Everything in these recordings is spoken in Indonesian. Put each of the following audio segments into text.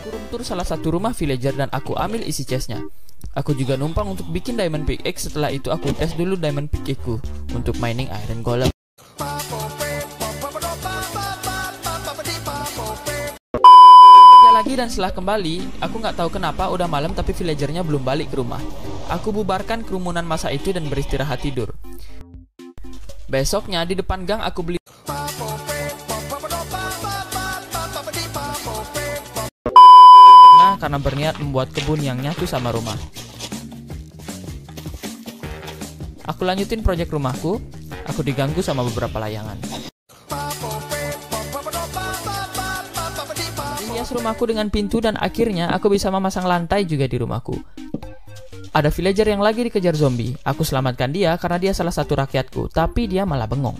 Aku room tour salah satu rumah villager dan aku ambil isi chestnya. Aku juga numpang untuk bikin diamond pickaxe. Setelah itu aku tes dulu diamond pickaxe-ku untuk mining iron golem. Lagi dan setelah kembali, aku nggak tahu kenapa udah malam tapi villagernya belum balik ke rumah. Aku bubarkan kerumunan masa itu dan beristirahat tidur. Besoknya di depan gang aku beli karena berniat membuat kebun yang nyatu sama rumah. Aku lanjutin proyek rumahku. Aku diganggu sama beberapa layangan. Hias rumahku dengan pintu dan akhirnya aku bisa memasang lantai juga di rumahku. Ada villager yang lagi dikejar zombie. Aku selamatkan dia karena dia salah satu rakyatku, tapi dia malah bengong.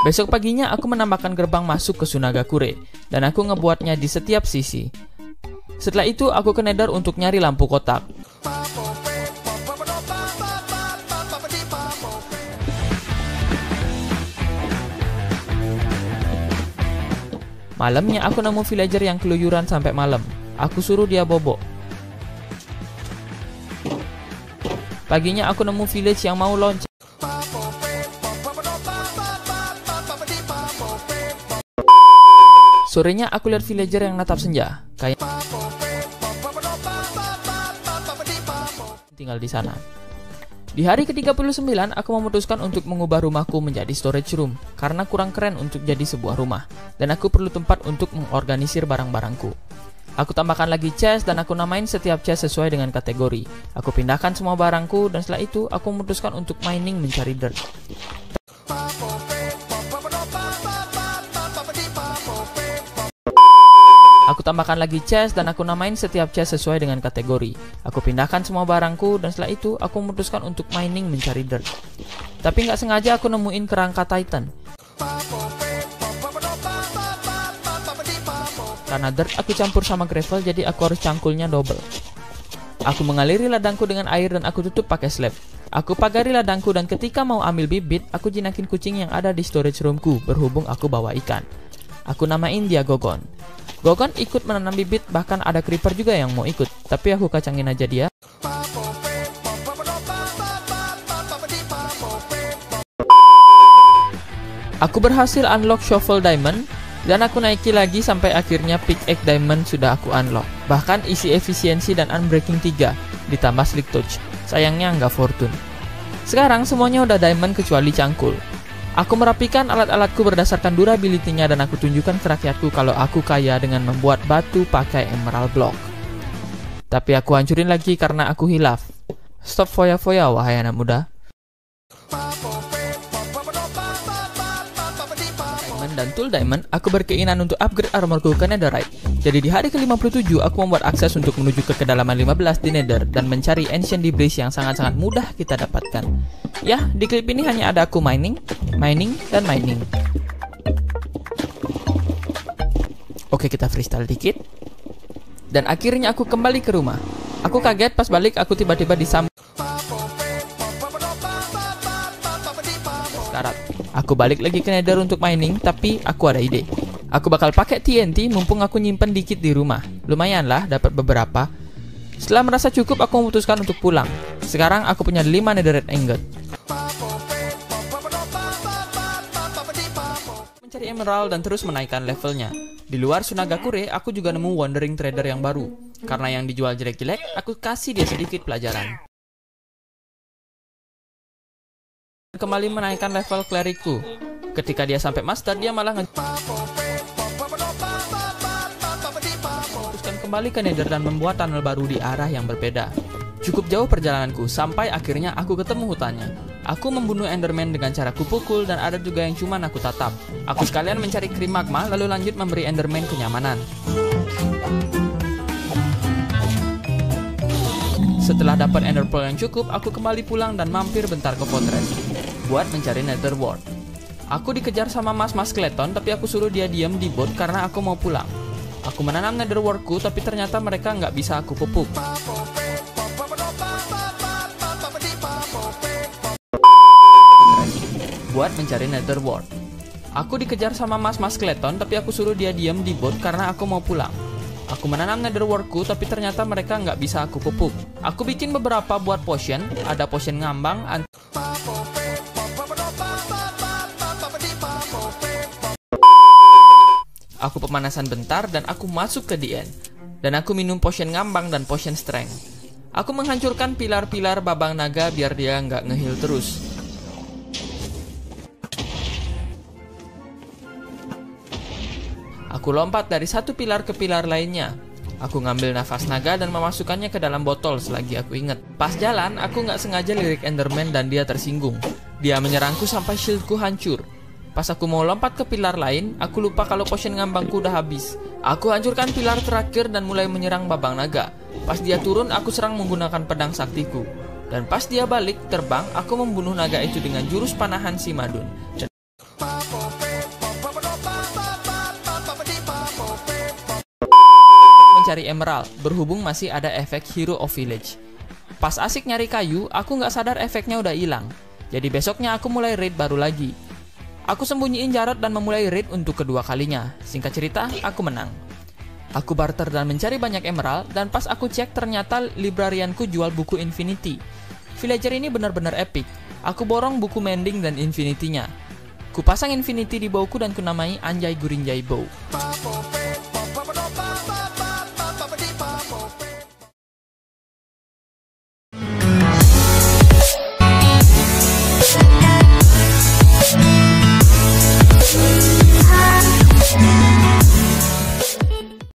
Besok paginya aku menambahkan gerbang masuk ke Sunagakure dan aku ngebuatnya di setiap sisi. Setelah itu aku ke Nether untuk nyari lampu kotak. Malamnya aku nemu villager yang keluyuran sampai malam. Aku suruh dia bobok. Paginya aku nemu village yang mau loncat. Sorenya aku lihat villager yang natap senja. Kayak tinggal di sana. Di hari ke-39 aku memutuskan untuk mengubah rumahku menjadi storage room karena kurang keren untuk jadi sebuah rumah dan aku perlu tempat untuk mengorganisir barang-barangku. Aku tambahkan lagi chest dan aku namain setiap chest sesuai dengan kategori. Aku pindahkan semua barangku dan setelah itu aku memutuskan untuk mining mencari dirt. Aku tambahkan lagi chest dan aku namain setiap chest sesuai dengan kategori. Aku pindahkan semua barangku dan setelah itu aku memutuskan untuk mining mencari dirt. Tapi nggak sengaja aku nemuin kerangka Titan. Karena dirt aku campur sama gravel jadi aku harus cangkulnya double. Aku mengaliri ladangku dengan air dan aku tutup pakai slab. Aku pagari ladangku dan ketika mau ambil bibit, aku jinakin kucing yang ada di storage roomku berhubung aku bawa ikan. Aku namain dia Gogon. Gogon ikut menanam bibit, bahkan ada creeper juga yang mau ikut. Tapi aku kacangin aja dia. Aku berhasil unlock shovel diamond dan aku naiki lagi sampai akhirnya pickaxe diamond sudah aku unlock. Bahkan isi efisiensi dan unbreaking 3 ditambah slick touch. Sayangnya nggak fortune. Sekarang semuanya udah diamond kecuali cangkul. Aku merapikan alat-alatku berdasarkan durability-nya dan aku tunjukkan ke rakyatku kalau aku kaya dengan membuat batu pakai emerald block. Tapi aku hancurin lagi karena aku hilaf. Stop foya-foya wahai anak muda. Diamond dan tool diamond, aku berkeinginan untuk upgrade armorku ke netherite. Jadi di hari ke-57 aku membuat akses untuk menuju ke kedalaman 15 di nether dan mencari ancient debris yang sangat-sangat mudah kita dapatkan. Ya, di klip ini hanya ada aku mining, dan mining. Oke, kita freestyle dikit. Dan akhirnya aku kembali ke rumah. Aku kaget pas balik aku tiba-tiba disambut sekarat. Aku balik lagi ke nether untuk mining, tapi aku ada ide. Aku bakal pakai TNT mumpung aku nyimpen dikit di rumah. Lumayan lah, dapat beberapa. Setelah merasa cukup, aku memutuskan untuk pulang. Sekarang aku punya 5 netherite ingot. Mencari emerald dan terus menaikkan levelnya. Di luar Sunagakure, aku juga nemu wandering trader yang baru. Karena yang dijual jelek-jelek, aku kasih dia sedikit pelajaran. Kembali menaikkan level clericku. Ketika dia sampai master, dia malah teruskan kembali ke nether dan membuat tunnel baru di arah yang berbeda. Cukup jauh perjalananku, sampai akhirnya aku ketemu hutannya. Aku membunuh enderman dengan cara kupukul dan ada juga yang cuman aku tatap. Aku sekalian mencari krim magma lalu lanjut memberi enderman kenyamanan. Setelah dapat ender pearl yang cukup, aku kembali pulang dan mampir bentar ke fortress buat mencari nether wart. Aku dikejar sama mas-mas skeleton, tapi aku suruh dia diam di boat karena aku mau pulang. Aku menanam nether wart-ku, tapi ternyata mereka nggak bisa aku pupuk. Buat mencari nether wart. Aku dikejar sama mas-mas skeleton, tapi aku suruh dia diam di bot karena aku mau pulang. Aku menanam netherworkku, tapi ternyata mereka nggak bisa aku pupuk. Aku bikin beberapa buat potion, ada potion ngambang, aku pemanasan bentar dan aku masuk ke the end. Dan aku minum potion ngambang dan potion strength. Aku menghancurkan pilar-pilar babang naga biar dia nggak ngeheal terus. Aku lompat dari satu pilar ke pilar lainnya. Aku ngambil nafas naga dan memasukkannya ke dalam botol selagi aku inget. Pas jalan, aku nggak sengaja lirik Enderman dan dia tersinggung. Dia menyerangku sampai shieldku hancur. Pas aku mau lompat ke pilar lain, aku lupa kalau potion ngambangku udah habis. Aku hancurkan pilar terakhir dan mulai menyerang babang naga. Pas dia turun, aku serang menggunakan pedang saktiku. Dan pas dia balik terbang, aku membunuh naga itu dengan jurus panahan Simadun. Mencari emerald, berhubung masih ada efek Hero of Village. Pas asik nyari kayu, aku nggak sadar efeknya udah hilang. Jadi besoknya aku mulai raid baru lagi. Aku sembunyiin Jarod dan memulai raid untuk kedua kalinya. Singkat cerita, aku menang. Aku barter dan mencari banyak emerald, dan pas aku cek ternyata librarianku jual buku Infinity. Villager ini benar-benar epic. Aku borong buku Mending dan Infinity-nya. Ku pasang Infinity di bauku dan ku namai Anjay Gurinjay Bow.